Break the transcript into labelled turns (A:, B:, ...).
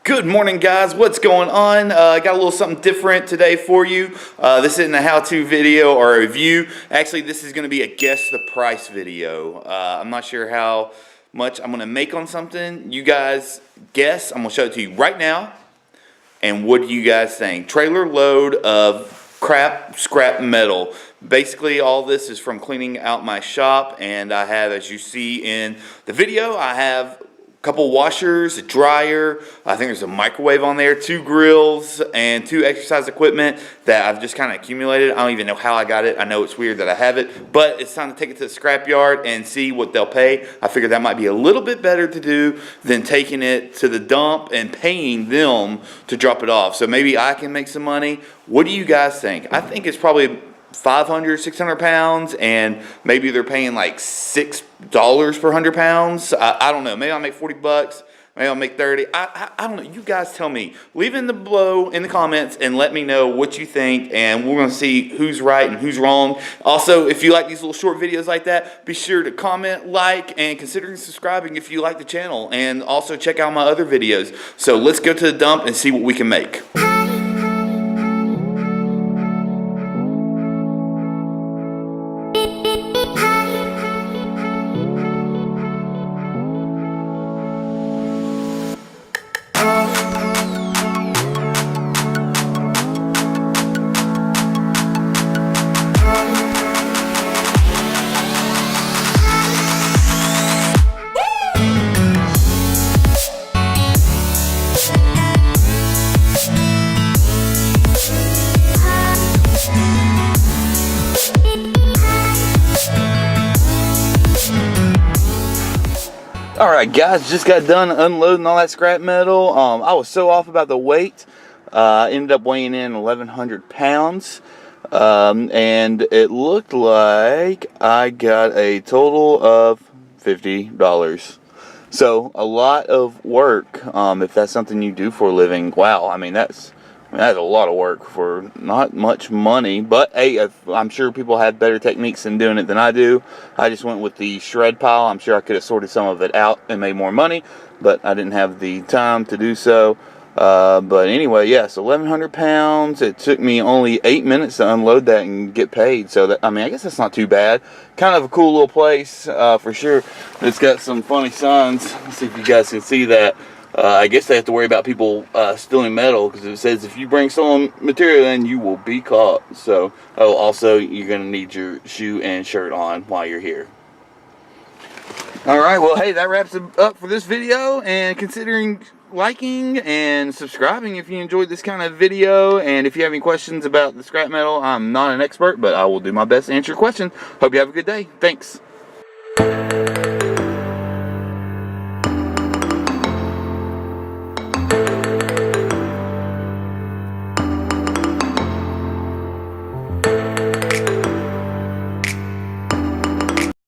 A: Good morning, guys. What's going on? I got a little something different today for you. This isn't a how-to video or a review. Actually, this is going to be a guess the price video. I'm not sure how much I'm going to make on something. You guys guess. I'm going to show it to you right now. And what do you guys think? Trailer load of scrap metal. Basically, all this is from cleaning out my shop, and I have, as you see in the video, I have couple washers, a dryer, I think there's a microwave on there, 2 grills, and 2 exercise equipment that I've just kind of accumulated. I don't even know how I got it. I know it's weird that I have it, but it's time to take it to the scrap yard and see what they'll pay. I figured that might be a little bit better to do than taking it to the dump and paying them to drop it off. So maybe I can make some money. What do you guys think? I think it's probably 500, 600 pounds, and maybe they're paying like $6 per 100 pounds. I don't know. Maybe I'll make 40 bucks. Maybe I'll make 30. I don't know. You guys tell me. Leave it below in the comments and let me know what you think, and we're going to see who's right and who's wrong. Also, if you like these little short videos like that, be sure to comment, like, and consider subscribing if you like the channel, and also check out my other videos. So let's go to the dump and see what we can make. Alright guys, just got done unloading all that scrap metal. I was so off about the weight. I ended up weighing in 1,100 pounds. And it looked like I got a total of $50. So a lot of work, if that's something you do for a living. Wow, I mean that's a lot of work for not much money, but hey, I'm sure people have better techniques in doing it than I do. I just went with the shred pile. I'm sure I could have sorted some of it out and made more money, but I didn't have the time to do so. But anyway, yeah, so 1,100 pounds. It took me only 8 minutes to unload that and get paid. So that, I mean, I guess that's not too bad. Kind of a cool little place, for sure. It's got some funny signs. Let's see if you guys can see that. I guess they have to worry about people stealing metal, because it says if you bring stolen material in, you will be caught. So, also you're going to need your shoe and shirt on while you're here. Alright, well hey, that wraps it up for this video, and considering liking and subscribing if you enjoyed this kind of video. And if you have any questions about the scrap metal, I'm not an expert, but I will do my best to answer your questions. Hope you have a good day. Thanks.